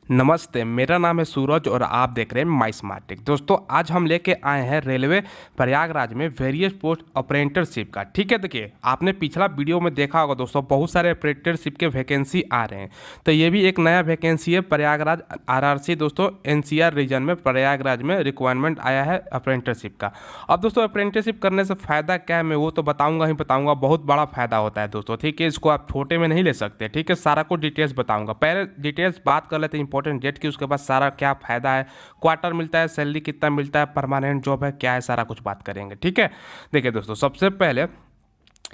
नमस्ते, मेरा नाम है सूरज और आप देख रहे हैं माई स्मार्ट टेक। दोस्तों, आज हम लेके आए हैं रेलवे प्रयागराज में वेरियस पोस्ट अप्रेंटिसशिप का। ठीक है, देखिए आपने पिछला वीडियो में देखा होगा दोस्तों, बहुत सारे अप्रेंटिसशिप के वैकेंसी आ रहे हैं। तो ये भी एक नया वैकेंसी है प्रयागराज आरआरसी दोस्तों, एनसीआर रीजन में प्रयागराज में रिक्वायरमेंट आया है अप्रेंटिसशिप का। अब दोस्तों अप्रेंटिसशिप करने से फ़ायदा क्या है मैं वो तो बताऊँगा ही बताऊँगा, बहुत बड़ा फ़ायदा होता है दोस्तों। ठीक है, इसको आप छोटे में नहीं ले सकते। ठीक है, सारा कुछ डिटेल्स बताऊँगा। पहले डिटेल्स बात कर लेते हैं इंपॉर्टेंट डेट की, उसके बाद सारा क्या फ़ायदा है, क्वार्टर मिलता है, सैलरी कितना मिलता है, परमानेंट जॉब है क्या है, सारा कुछ बात करेंगे। ठीक है, देखिए दोस्तों, सबसे पहले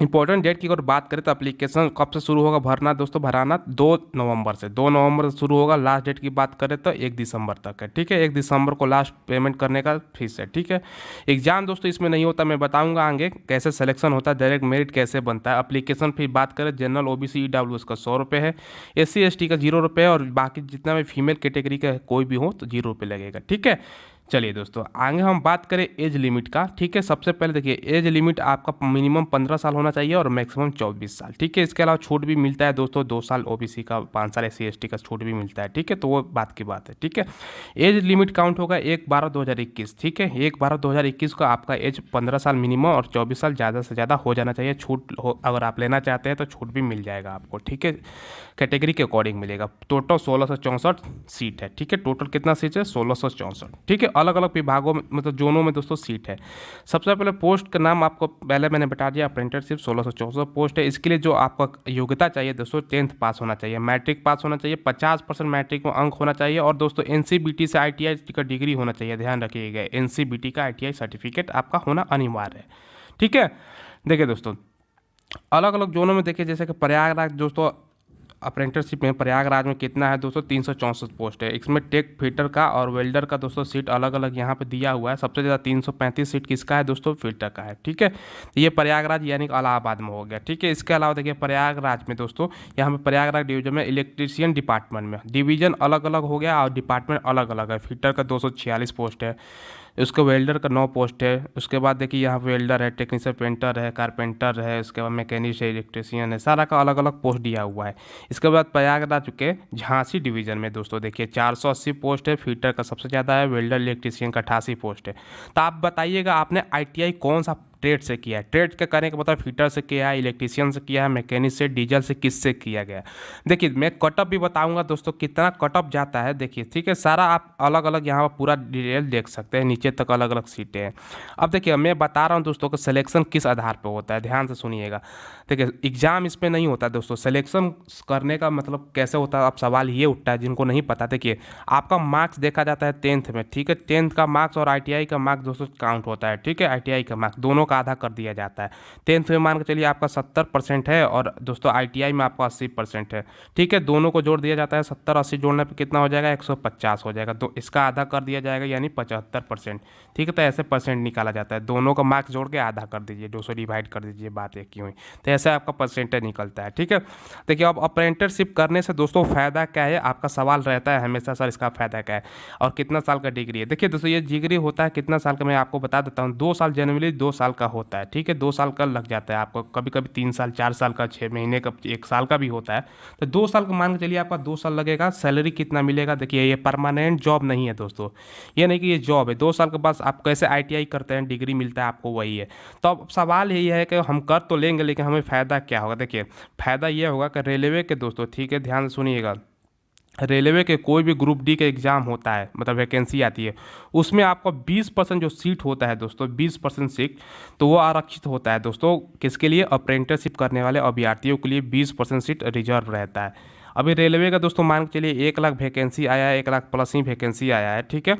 इंपॉर्टेंट डेट की अगर बात करें तो एप्लीकेशन कब से शुरू होगा भरना दोस्तों, भराना 2 नवंबर से 2 नवंबर से शुरू होगा। लास्ट डेट की बात करें तो 1 दिसंबर तक है। ठीक है, 1 दिसंबर को लास्ट पेमेंट करने का फीस है। ठीक है, एग्जाम दोस्तों इसमें नहीं होता, मैं बताऊंगा आगे कैसे सिलेक्शन होता है, डायरेक्ट मेरिट कैसे बनता है। एप्लीकेशन फी बात करें जनरल ओबीसी ईडब्ल्यूएस का 100 रुपये है, SC ST का 0 रुपये, और बाकी जितना भी फीमेल कैटेगरी का कोई भी हो तो 0 रुपये लगेगा। ठीक है, चलिए दोस्तों आगे हम बात करें एज लिमिट का। ठीक है, सबसे पहले देखिए एज लिमिट आपका मिनिमम 15 साल होना चाहिए और मैक्सिमम 24 साल। ठीक है, इसके अलावा छूट भी मिलता है दोस्तों, 2 साल ओबीसी का, 5 साल SC ST का छूट भी मिलता है। ठीक है, तो वो बात की बात है। ठीक है, एज लिमिट काउंट होगा 1/12/2021। ठीक है, 1/12/2021 को आपका एज 15 साल मिनिमम और 24 साल ज़्यादा से ज़्यादा हो जाना चाहिए। छूट हो अगर आप लेना चाहते हैं तो छूट भी मिल जाएगा आपको। ठीक है, कैटेगरी के अकॉर्डिंग मिलेगा। टोटल 1664 सीट है। ठीक है, टोटल कितना सीट है, 1664। ठीक है, अलग अलग विभागों में मतलब जोनों में दोस्तों सीट है। सबसे पहले पोस्ट का नाम आपको पहले मैंने बता दिया, अप्रेंटिसशिप 1664 पोस्ट है। इसके लिए जो आपका योग्यता चाहिए दोस्तों, 10th पास होना चाहिए, मैट्रिक पास होना चाहिए, 50% मैट्रिक में अंक होना चाहिए, और दोस्तों NCBT से ITI का डिग्री होना चाहिए। ध्यान रखिएगा, NCBT का ITI सर्टिफिकेट आपका होना अनिवार्य है। ठीक है, देखिए दोस्तों अलग अलग जोनों में देखिए, जैसे कि प्रयागराज दोस्तों अप्रेंटिसशिप में प्रयागराज में कितना है दोस्तों, 364 पोस्ट है। इसमें टेक फिटर का और वेल्डर का दोस्तों सीट अलग अलग यहाँ पे दिया हुआ है। सबसे ज़्यादा 335 सीट किसका है दोस्तों, फिल्टर का है। ठीक है, ये प्रयागराज यानी कि इलाहाबाद में हो गया। ठीक है, इसके अलावा देखिए प्रयागराज में दोस्तों, यहाँ पे प्रयागराज डिवीजन में इलेक्ट्रीशियन डिपार्टमेंट में डिवीजन अलग अलग हो गया और डिपार्टमेंट अलग अलग है। फिटर का 246 पोस्ट है, उसके वेल्डर का 9 पोस्ट है। उसके बाद देखिए यहाँ वेल्डर है, टेक्नीशियन, पेंटर है, कारपेंटर है, उसके बाद मैकेनिक है, इलेक्ट्रीशियन है, सारा का अलग अलग पोस्ट दिया हुआ है। इसके बाद प्रयागराज के झांसी डिवीजन में दोस्तों देखिए 480 पोस्ट है, फिटर का सबसे ज़्यादा है, वेल्डर इलेक्ट्रीशियन का 88 पोस्ट है। तो आप बताइएगा आपने ITI कौन सा ट्रेड से किया है। ट्रेड के करने का मतलब फिटर से किया है, इलेक्ट्रीशियन से किया है, मैकेनिक से, डीजल से, किससे किया गया। देखिए मैं कटअप भी बताऊंगा दोस्तों कितना कटअप जाता है। देखिए ठीक है, सारा आप अलग अलग यहाँ पर पूरा डिटेल देख सकते हैं, नीचे तक अलग अलग सीटें हैं। अब देखिए मैं बता रहा हूँ दोस्तों कि सिलेक्शन किस आधार पर होता है, ध्यान से सुनिएगा। देखिए एग्जाम इस पर नहीं होता दोस्तों, सिलेक्शन करने का मतलब कैसे होता है। अब सवाल ये उठता है जिनको नहीं पता, देखिए आपका मार्क्स देखा जाता है 10th में। ठीक है, 10th का मार्क्स और ITI का मार्क्स दोस्तों काउंट होता है। ठीक है, ITI का मार्क्स दोनों का आधा कर दिया जाता है। 10th में मान के चलिए आपका 70% है और दोस्तों ITI में आपका 80% है। ठीक है, दोनों को जोड़ दिया जाता है, 70-80 जोड़ने पे कितना हो जाएगा, 150 हो जाएगा। तो इसका आधा कर दिया जाएगा यानी 75%। ठीक है, तो ऐसे परसेंट निकाला जाता है, दोनों का मार्क्स जोड़ के आधा कर दीजिए, 200 डिवाइड कर दीजिए, बात एक ही हुई। तो ऐसे आपका परसेंटेज निकलता है। ठीक है, देखिए अब अप्रेंटिसशिप करने से दोस्तों फ़ायदा क्या है, आपका सवाल रहता है हमेशा, सर इसका फ़ायदा क्या है और कितना साल का डिग्री है। देखिए दोस्तों ये डिग्री होता है कितना साल का, मैं आपको बता देता हूँ। 2 साल जनरली 2 साल का होता है। ठीक है, 2 साल का लग जाता है आपको, कभी कभी 3 साल, 4 साल का, 6 महीने का, 1 साल का भी होता है। तो 2 साल का मान के चलिए आपका 2 साल लगेगा। सैलरी कितना मिलेगा, देखिए ये परमानेंट जॉब नहीं है दोस्तों, ये नहीं कि ये जॉब है। 2 साल के बाद आप कैसे ITI करते हैं, डिग्री मिलता है आपको, वही है। तो अब सवाल यही है कि हम कर तो लेंगे लेकिन हमें फ़ायदा क्या होगा। देखिए फ़ायदा ये होगा कि रेलवे के दोस्तों, ठीक है ध्यान से सुनिएगा, रेलवे के कोई भी ग्रुप डी का एग्ज़ाम होता है, मतलब वैकेंसी आती है, उसमें आपका 20% जो सीट होता है दोस्तों, 20% सीट तो वो आरक्षित होता है दोस्तों। किसके लिए, अप्रेंटिसशिप करने वाले अभ्यर्थियों के लिए 20% सीट रिजर्व रहता है। अभी रेलवे का दोस्तों मान के चलिए 1 लाख वैकेंसी आया है, 1 लाख प्लस ही वैकेंसी आया है। ठीक है,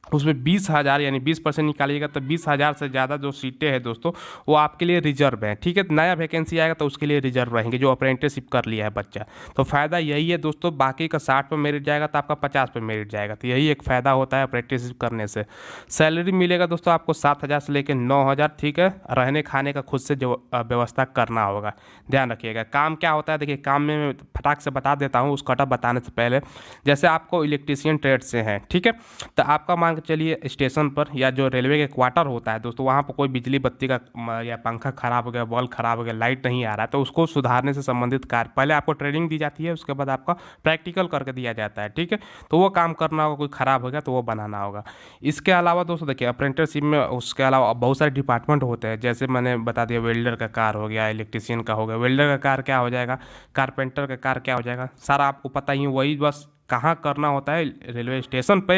उसमें 20,000 यानी 20% निकालिएगा तो 20,000 से ज़्यादा जो सीटें हैं दोस्तों वो आपके लिए रिजर्व हैं। ठीक है, नया वैकेंसी आएगा तो उसके लिए रिजर्व रहेंगे जो अप्रेंटिसशिप कर लिया है बच्चा। तो फ़ायदा यही है दोस्तों, बाकी का 60 पे मेरिट जाएगा तो आपका 50 पे मेरिट जाएगा। तो यही एक फ़ायदा होता है अप्रेंटिसशिप करने से। सैलरी मिलेगा दोस्तों आपको 7,000 से लेकर 9,000। ठीक है, रहने खाने का खुद से जो व्यवस्था करना होगा, ध्यान रखिएगा। काम क्या होता है, देखिए काम में मैं फटाक से बता देता हूँ उस कटअप बताने से पहले। जैसे आपको इलेक्ट्रीशियन ट्रेड से हैं, ठीक है, तो आपका मान मान के चलिए स्टेशन पर या जो रेलवे के क्वार्टर होता है दोस्तों, वहाँ पर कोई बिजली बत्ती का या पंखा खराब हो गया, बल्ब खराब हो गया, लाइट नहीं आ रहा है, तो उसको सुधारने से संबंधित कार्य पहले आपको ट्रेनिंग दी जाती है, उसके बाद आपका प्रैक्टिकल करके दिया जाता है। ठीक है, तो वो काम करना होगा, कोई ख़राब हो गया तो वो बनाना होगा। इसके अलावा दोस्तों देखिए अप्रेंटिसशिप में उसके अलावा बहुत सारे डिपार्टमेंट होते हैं, जैसे मैंने बता दिया वेल्डर का कार हो गया, इलेक्ट्रीशियन का हो गया। वेल्डर का कार क्या हो जाएगा, कारपेंटर का कार क्या हो जाएगा, सारा आपको पता ही है। वही बस कहाँ करना होता है, रेलवे स्टेशन पे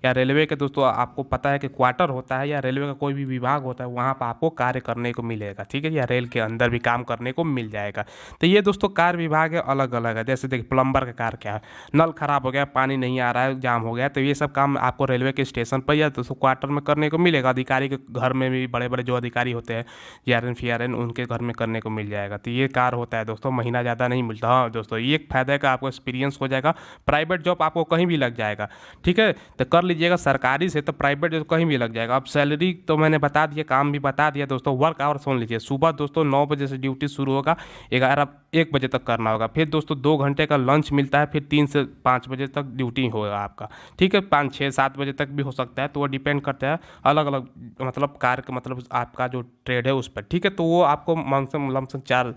या रेलवे के दोस्तों आपको पता है कि क्वार्टर होता है या रेलवे का कोई भी विभाग होता है, वहाँ पर आपको कार्य करने को मिलेगा। ठीक है, या रेल के अंदर भी काम करने को मिल जाएगा। तो ये दोस्तों कार्य विभाग है, अलग अलग है। जैसे देखिए प्लम्बर का कार्य क्या है, नल खराब हो गया, पानी नहीं आ रहा है, जाम हो गया, तो ये सब काम आपको रेलवे के स्टेशन पर या दोस्तों क्वार्टर में करने को मिलेगा। अधिकारी के घर में भी, बड़े बड़े जो अधिकारी होते हैं JRN FRN, उनके घर में करने को मिल जाएगा। तो ये कार्य होता है दोस्तों, महीना ज़्यादा नहीं मिलता। हाँ दोस्तों, ये एक फायदा है कि आपको एक्सपीरियंस हो जाएगा, प्राइवेट जॉब आपको कहीं भी लग जाएगा। ठीक है, तो कर लीजिएगा सरकारी से, तो प्राइवेट जॉब कहीं भी लग जाएगा। अब सैलरी तो मैंने बता दिया, काम भी बता दिया दोस्तों। वर्क आवर सुन लीजिए, सुबह दोस्तों 9 बजे से ड्यूटी शुरू होगा, 1 बजे तक करना होगा। फिर दोस्तों 2 घंटे का लंच मिलता है, फिर 3 से 5 बजे तक ड्यूटी होगा आपका। ठीक है, 5, 6, 7 बजे तक भी हो सकता है, तो वो डिपेंड करता है अलग अलग मतलब कार्य का, मतलब आपका जो ट्रेड है उस पर। ठीक है, तो वो आपको लमसम 4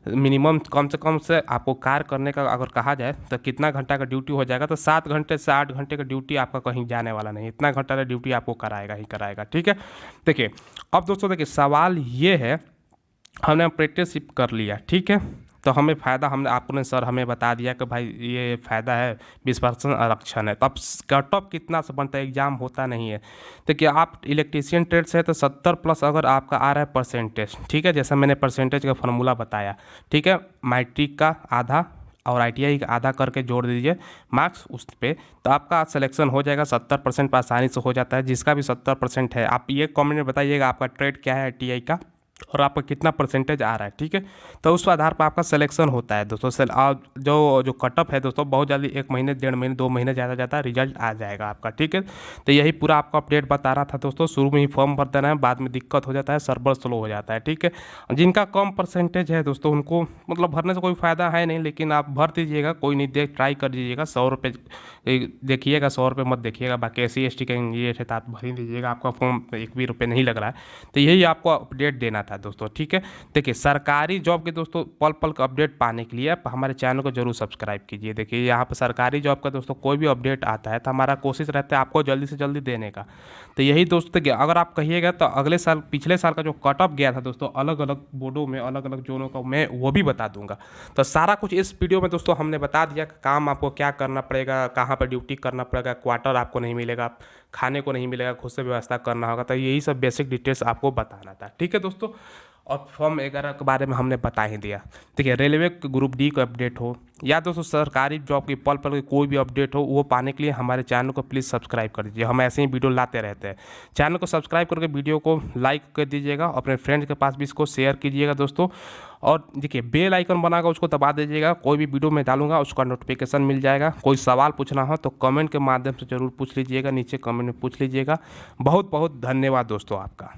मिनिमम कम से आपको कार्य करने का अगर कहा जाए तो कितना घंटा का ड्यूटी हो जाएगा, तो 7 घंटे से 8 घंटे का ड्यूटी आपका कहीं जाने वाला नहीं, इतना घंटा का ड्यूटी आपको कराएगा ही कराएगा। ठीक है, देखिए अब दोस्तों देखिए सवाल ये है, हमने अप्रेंटिसशिप कर लिया, ठीक है, तो हमें फ़ायदा, हमने आपने सर हमें बता दिया कि भाई ये फ़ायदा है, 20% आरक्षण है। तो अब कट ऑफ कितना से बनता है, एग्जाम होता नहीं है। देखिए आप इलेक्ट्रीशियन ट्रेड से है तो 70+ अगर आपका आ रहा है परसेंटेज, ठीक है, जैसा मैंने परसेंटेज का फार्मूला बताया। ठीक है, मैट्रिक का आधा और ITI का आधा करके जोड़ दीजिए मार्क्स उस पर, तो आपका सिलेक्शन हो जाएगा। 70% पर आसानी से हो जाता है। जिसका भी 70% है, आप ये कमेंट में बताइएगा आपका ट्रेड क्या है ITI का और आपका कितना परसेंटेज आ रहा है। ठीक है, तो उस आधार पर आपका सिलेक्शन होता है दोस्तों। जो कटअप है दोस्तों बहुत जल्दी, 1 महीने, 1.5 महीने, 2 महीने ज़्यादा ज़्यादा रिजल्ट आ जाएगा आपका। ठीक है, तो यही पूरा आपको अपडेट बता रहा था दोस्तों। शुरू में ही फॉर्म भर देना है, बाद में दिक्कत हो जाता है, सर्वर स्लो हो जाता है। ठीक है, जिनका कम परसेंटेज है दोस्तों उनको मतलब भरने से कोई फ़ायदा है नहीं, लेकिन आप भर दीजिएगा, कोई नहीं, ट्राई कर दीजिएगा। 100 रुपये देखिएगा, 100 रुपये मत देखिएगा। बाकी SC ST कैंडिडेट है तो आप भर ही दीजिएगा, आपका फॉर्म 1 भी रुपये नहीं लग रहा है। तो यही आपको अपडेट देना था दोस्तों। ठीक है, देखिए सरकारी जॉब के दोस्तों पल पल का अपडेट पाने के लिए आप हमारे चैनल को जरूर सब्सक्राइब कीजिए। देखिए यहाँ पर सरकारी जॉब का दोस्तों कोई भी अपडेट आता है तो हमारा कोशिश रहता है आपको जल्दी से जल्दी देने का। तो यही दोस्तों देखिए, अगर आप कहिएगा तो अगले साल, पिछले साल का जो कट ऑफ गया था दोस्तों अलग अलग बोर्डों में, अलग अलग जोनों का, मैं वो भी बता दूंगा। तो सारा कुछ इस वीडियो में दोस्तों हमने बता दिया कि काम आपको क्या करना पड़ेगा, कहाँ पर ड्यूटी करना पड़ेगा, क्वार्टर आपको नहीं मिलेगा, खाने को नहीं मिलेगा, खुद से व्यवस्था करना होगा। तो यही सब बेसिक डिटेल्स आपको बताना था। ठीक है दोस्तों, और फॉर्म 11 के बारे में हमने बता ही दिया। देखिए रेलवे ग्रुप D को अपडेट हो या दोस्तों सरकारी जॉब की पल पल की कोई भी अपडेट हो, वो पाने के लिए हमारे चैनल को प्लीज़ सब्सक्राइब कर दीजिए। हम ऐसे ही वीडियो लाते रहते हैं। चैनल को सब्सक्राइब करके वीडियो को लाइक कर दीजिएगा, अपने फ्रेंड्स के पास भी इसको शेयर कीजिएगा दोस्तों। और देखिए बेल आइकन बनाकर उसको दबा दीजिएगा, कोई भी वीडियो में डालूंगा उसका नोटिफिकेशन मिल जाएगा। कोई सवाल पूछना हो तो कमेंट के माध्यम से ज़रूर पूछ लीजिएगा, नीचे कमेंट में पूछ लीजिएगा। बहुत बहुत धन्यवाद दोस्तों आपका।